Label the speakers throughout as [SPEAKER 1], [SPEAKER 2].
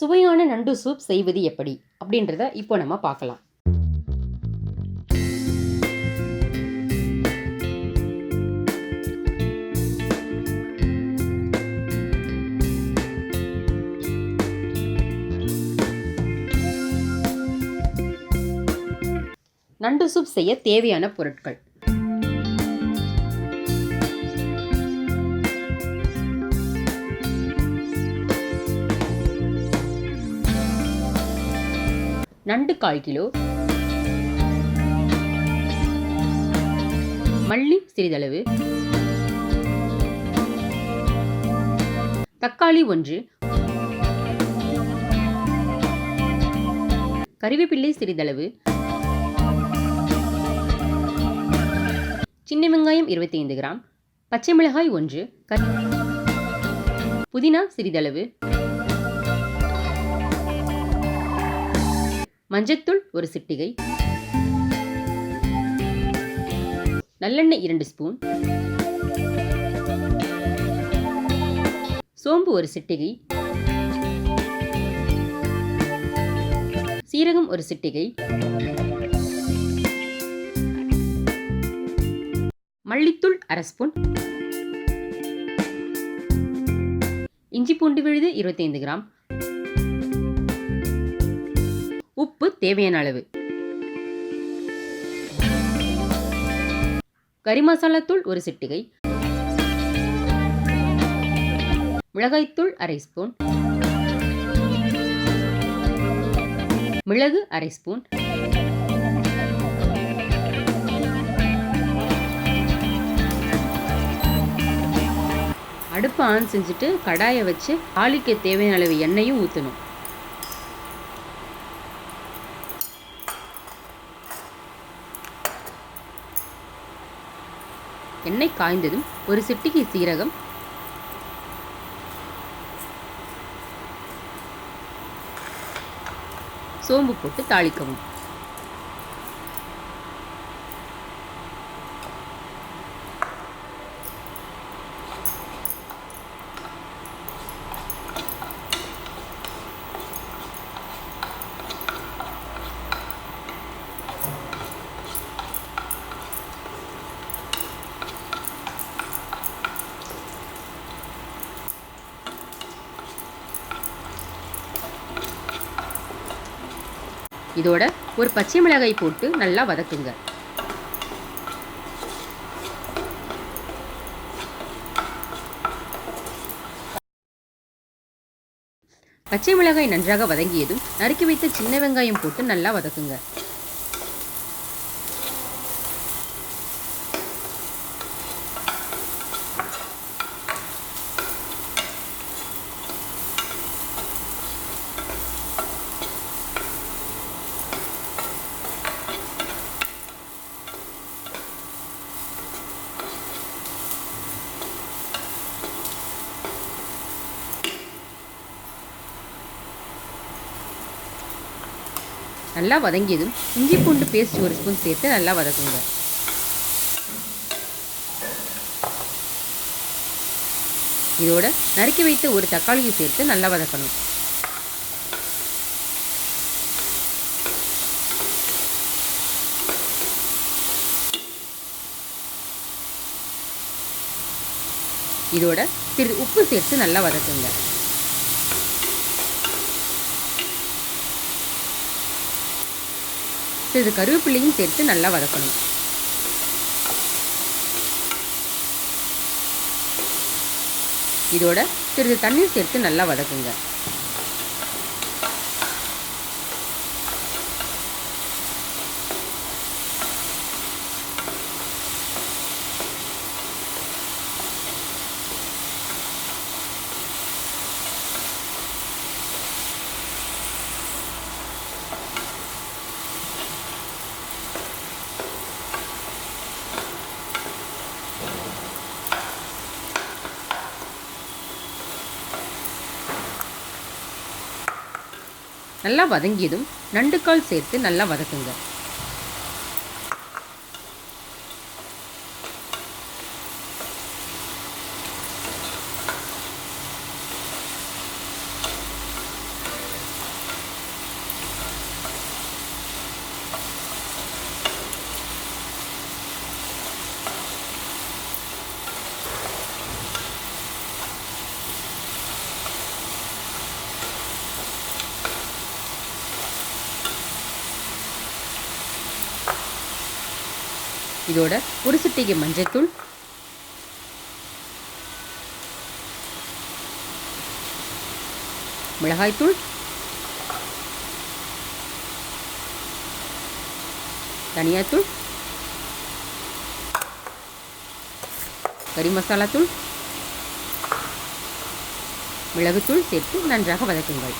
[SPEAKER 1] சுவையான நண்டு சூப் செய்வது எப்படி அப்படின்றத இப்போ நம்ம பார்க்கலாம். நண்டு சூப் செய்ய தேவையான பொருட்கள்: நண்டு 1/4 கிலோ, மல்லி சிறிதளவு, தக்காளி 1, கறிவேப்பிலை சிறிதளவு, சின்ன வெங்காயம் 25 கிராம், பச்சை மிளகாய் 1, புதினா சிறிதளவு, மஞ்சத்தூள் 1 சிட்டிகை, நல்லெண்ணெய் 2 ஸ்பூன், சோம்பு 1 சிட்டிகை, சீரகம் 1 சிட்டிகை, மல்லித்தூள் 1/2 ஸ்பூன், இஞ்சி பூண்டு விழுது 25 கிராம், உப்பு தேவையான அளவு, கறி மசாலா தூள் 1 சிட்டிகை, மிளகாய்த்தூள் 1/2 ஸ்பூன், மிளகு 1/2 ஸ்பூன், அடுப்பு ஆன் செஞ்சுட்டு கடாயை வச்சு தாளிக்க தேவையான அளவு எண்ணெயும் ஊற்றணும். எண்ணெய் காய்ந்ததும் 1 சிட்டிகை சீரகம், சோம்பு போட்டு தாளிக்கவும். இதோட ஒரு பச்சை மிளகாய் போட்டு நல்லா வதக்குங்க. பச்சை மிளகாய் நன்றாக வதங்கியதும் நறுக்கி வைத்த சின்ன வெங்காயம் போட்டு நல்லா வதக்குங்க. நல்லா வதங்கியதும் இஞ்சி பூண்டு பேஸ்ட் 1 ஸ்பூன் சேர்த்து நல்லா வதக்குங்க. இதோட நறுக்கி வைத்த ஒரு தக்காளியை சேர்த்து நல்லா வதக்கணும். இதோட சிறிது உப்பு சேர்த்து நல்லா வதக்குங்க. சிறிது கருவேப்பிலையும் சேர்த்து நல்லா வதக்கணும். இதோட சிறிது தண்ணீர் சேர்த்து நல்லா வதக்குங்க. நல்லா வதங்கியதும் நண்டுக்கால் சேர்த்து நல்லா வதக்குங்க. இதோட ஒரு சிட்டிகை மஞ்சள்தூள், மிளகாய்த்தூள், தனியாத்தூள், கறி மசாலா தூள், மிளகுத்தூள் சேர்த்து நன்றாக வதக்குங்கள்.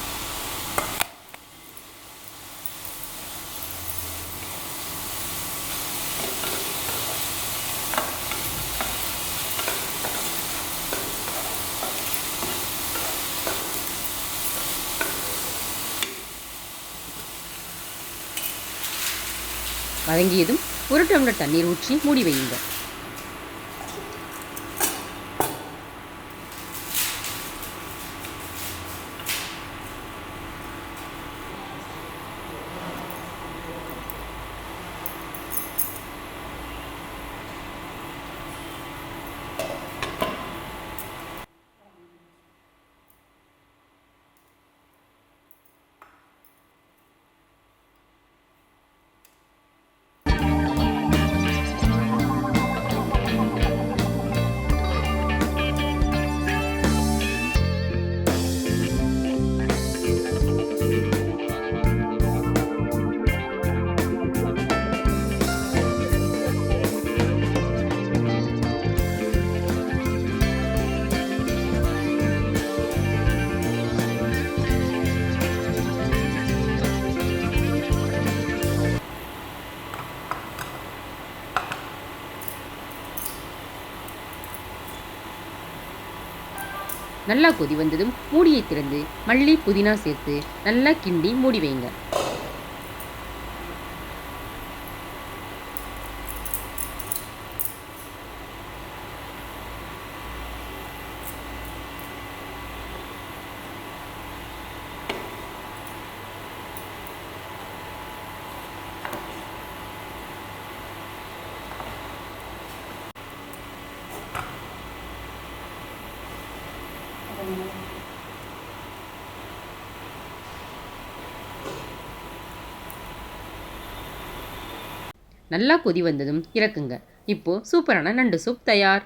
[SPEAKER 1] வதங்கியதும் 1 டம்ளர் தண்ணீர் ஊற்றி மூடி வையுங்க. நல்லா கொதி வந்ததும் மூடியை திறந்து மல்லி புதினா சேர்த்து நல்லா கிண்டி மூடி வைங்க. நல்லா கொதி வந்ததும் இறக்குங்க. இப்போ சூப்பரான நண்டு சூப் தயார்.